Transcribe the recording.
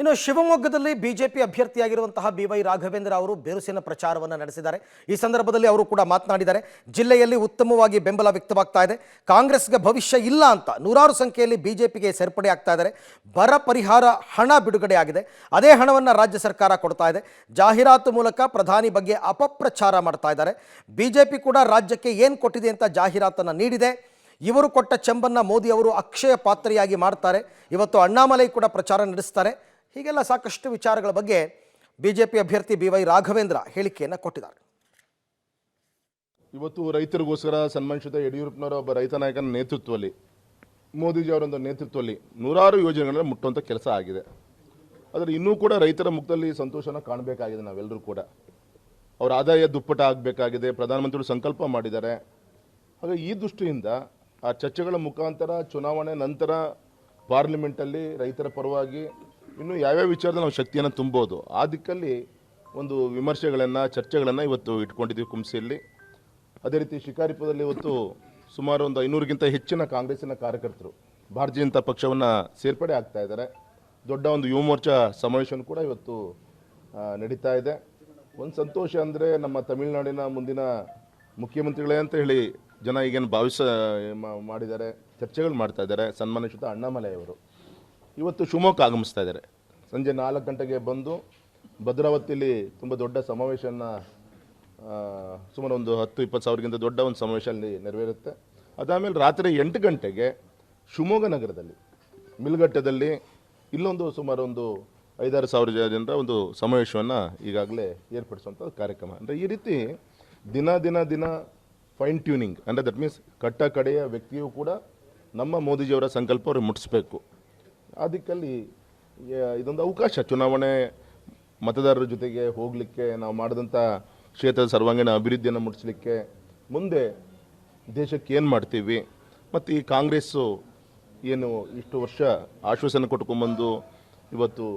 ಇನ್ನು ಶಿವಮೊಗ್ಗದಲ್ಲಿ BJP ಅಭ್ಯರ್ಥಿಯಾಗಿರುವಂತಹ B Y. Raghavendra ಅವರು ಬಿರುಸಿನ ಪ್ರಚಾರವನ್ನು ನಡೆಸಿದ್ದಾರೆ. ಈ ಸಂದರ್ಭದಲ್ಲಿ ಅವರು ಕೂಡ ಮಾತನಾಡಿದ್ದಾರೆ. ಜಿಲ್ಲೆಯಲ್ಲಿ ಉತ್ತಮವಾಗಿ ಬೆಂಬಲ ವ್ಯಕ್ತವಾಗ್ತಾ ಇದೆ. ಕಾಂಗ್ರೆಸ್ಗೆ ಭವಿಷ್ಯ ಇಲ್ಲ ಅಂತ ನೂರಾರು ಸಂಖ್ಯೆಯಲ್ಲಿ ಬಿಜೆಪಿಗೆ ಸೇರ್ಪಡೆ ಆಗ್ತಾ ಇದ್ದಾರೆ. ಬರ ಪರಿಹಾರ ಹಣ ಬಿಡುಗಡೆ ಆಗಿದೆ. ಅದೇ ಹಣವನ್ನು ರಾಜ್ಯ ಸರ್ಕಾರ ಕೊಡ್ತಾ ಇದೆ. ಜಾಹೀರಾತು ಮೂಲಕ ಪ್ರಧಾನಿ ಬಗ್ಗೆ ಅಪಪ್ರಚಾರ ಮಾಡ್ತಾ ಇದ್ದಾರೆ. ಬಿಜೆಪಿ ಕೂಡ ರಾಜ್ಯಕ್ಕೆ ಏನು ಕೊಟ್ಟಿದೆ ಅಂತ ಜಾಹೀರಾತನ್ನು ನೀಡಿದೆ. ಇವರು ಕೊಟ್ಟ ಚೆಂಬನ್ನು ಮೋದಿ ಅವರು ಅಕ್ಷಯ ಪಾತ್ರೆಯಾಗಿ ಮಾಡ್ತಾರೆ. ಇವತ್ತು ಅಣ್ಣಾಮಲೈ ಕೂಡ ಪ್ರಚಾರ ನಡೆಸ್ತಾರೆ. ಹೀಗೆಲ್ಲ ಸಾಕಷ್ಟು ವಿಚಾರಗಳ ಬಗ್ಗೆ ಬಿಜೆಪಿ ಅಭ್ಯರ್ಥಿ ಬಿ.ವೈ. ರಾಘವೇಂದ್ರ ಹೇಳಿಕೆಯನ್ನು ಕೊಟ್ಟಿದ್ದಾರೆ. ಇವತ್ತು ರೈತರಿಗೋಸ್ಕರ ಸನ್ಮಾನಿಸಿದ ಯಡಿಯೂರಪ್ಪನವರ ಒಬ್ಬ ರೈತ ನಾಯಕನ ನೇತೃತ್ವದಲ್ಲಿ, ಮೋದಿಜಿ ಅವರೊಂದು ನೇತೃತ್ವದಲ್ಲಿ ನೂರಾರು ಯೋಜನೆಗಳನ್ನು ಮುಟ್ಟುವಂಥ ಕೆಲಸ ಆಗಿದೆ. ಆದರೆ ಇನ್ನೂ ಕೂಡ ರೈತರ ಮುಖದಲ್ಲಿ ಸಂತೋಷನ ಕಾಣಬೇಕಾಗಿದೆ. ನಾವೆಲ್ಲರೂ ಕೂಡ ಅವರ ಆದಾಯ ದುಪ್ಪಟ ಆಗಬೇಕಾಗಿದೆ. ಪ್ರಧಾನಮಂತ್ರಿಗಳು ಸಂಕಲ್ಪ ಮಾಡಿದ್ದಾರೆ. ಹಾಗಾಗಿ ಈ ದೃಷ್ಟಿಯಿಂದ ಆ ಚರ್ಚೆಗಳ ಮುಖಾಂತರ ಚುನಾವಣೆ ನಂತರ ಪಾರ್ಲಿಮೆಂಟಲ್ಲಿ ರೈತರ ಪರವಾಗಿ ಇನ್ನು ಯಾವ್ಯಾವ ವಿಚಾರದಲ್ಲಿ ನಾವು ಶಕ್ತಿಯನ್ನು ತುಂಬೋದು, ಆ ದಿಕ್ಕಲ್ಲಿ ಒಂದು ವಿಮರ್ಶೆಗಳನ್ನು ಚರ್ಚೆಗಳನ್ನು ಇವತ್ತು ಇಟ್ಕೊಂಡಿದ್ದೀವಿ ಕುಂಸಿಯಲ್ಲಿ. ಅದೇ ರೀತಿ ಶಿಕಾರಿಪುರದಲ್ಲಿ ಇವತ್ತು ಸುಮಾರು ಒಂದು 500ಗಿಂತ ಹೆಚ್ಚಿನ ಕಾಂಗ್ರೆಸ್ಸಿನ ಕಾರ್ಯಕರ್ತರು ಭಾರತೀಯ ಜನತಾ ಪಕ್ಷವನ್ನು ಸೇರ್ಪಡೆ ಆಗ್ತಾ ಇದ್ದಾರೆ. ದೊಡ್ಡ ಒಂದು ಯುವ ಮೋರ್ಚಾ ಸಮಾವೇಶವನ್ನು ಕೂಡ ಇವತ್ತು ನಡೀತಾ ಇದೆ. ಒಂದು ಸಂತೋಷ ಅಂದರೆ ನಮ್ಮ ತಮಿಳುನಾಡಿನ ಮುಂದಿನ ಮುಖ್ಯಮಂತ್ರಿಗಳೇ ಅಂತ ಹೇಳಿ ಜನ ಈಗೇನು ಮಾಡಿದ್ದಾರೆ, ಚರ್ಚೆಗಳು ಮಾಡ್ತಾ ಇದ್ದಾರೆ. ಸನ್ಮಾನಿಸಿದ ಅಣ್ಣಾಮಲೈ ಅವರು ಇವತ್ತು ಶಿವಮೊಗ್ಗ ಆಗಮಿಸ್ತಾ ಇದ್ದಾರೆ. ಸಂಜೆ 4 ಗಂಟೆಗೆ ಬಂದು ಭದ್ರಾವತಿಯಲ್ಲಿ ತುಂಬ ದೊಡ್ಡ ಸಮಾವೇಶವನ್ನು, ಸುಮಾರು ಒಂದು 10-20 ಸಾವಿರಕ್ಕಿಂತ ದೊಡ್ಡ ಒಂದು ಸಮಾವೇಶ ಅಲ್ಲಿ ನೆರವೇರುತ್ತೆ. ಅದಾದಮೇಲೆ ರಾತ್ರಿ 8 ಗಂಟೆಗೆ ಶಿವಮೊಗ್ಗ ನಗರದಲ್ಲಿ ಮಿಲ್ಗಟ್ಟದಲ್ಲಿ ಇಲ್ಲೊಂದು ಸುಮಾರು ಒಂದು 5-6 ಸಾವಿರ ಜನರ ಒಂದು ಸಮಾವೇಶವನ್ನು ಈಗಾಗಲೇ ಏರ್ಪಡಿಸುವಂಥ ಕಾರ್ಯಕ್ರಮ. ಅಂದರೆ ಈ ರೀತಿ ದಿನ ಫೈನ್ ಟ್ಯೂನಿಂಗ್, ಅಂದರೆ ದಟ್ ಮೀನ್ಸ್ ಕಟ್ಟ ಕಡೆಯ ವ್ಯಕ್ತಿಯು ಕೂಡ ನಮ್ಮ ಮೋದಿಜಿಯವರ ಸಂಕಲ್ಪ ಅವ್ರಿಗೆ ಮುಟ್ಟಿಸ್ಬೇಕು. ಆ ದಿಕ್ಕಲ್ಲಿ ಇದೊಂದು ಅವಕಾಶ, ಚುನಾವಣೆ ಮತದಾರರ ಜೊತೆಗೆ ಹೋಗಲಿಕ್ಕೆ, ನಾವು ಮಾಡಿದಂಥ ಕ್ಷೇತ್ರದ ಸರ್ವಾಂಗೀಣ ಅಭಿವೃದ್ಧಿಯನ್ನು ಮುಟ್ಟಿಸ್ಲಿಕ್ಕೆ, ಮುಂದೆ ದೇಶಕ್ಕೆ ಏನು ಮಾಡ್ತೀವಿ, ಮತ್ತು ಈ ಕಾಂಗ್ರೆಸ್ಸು ಏನು ಇಷ್ಟು ವರ್ಷ ಆಶ್ವಾಸನೆ ಕೊಟ್ಕೊಂಡ್ಬಂದು ಇವತ್ತು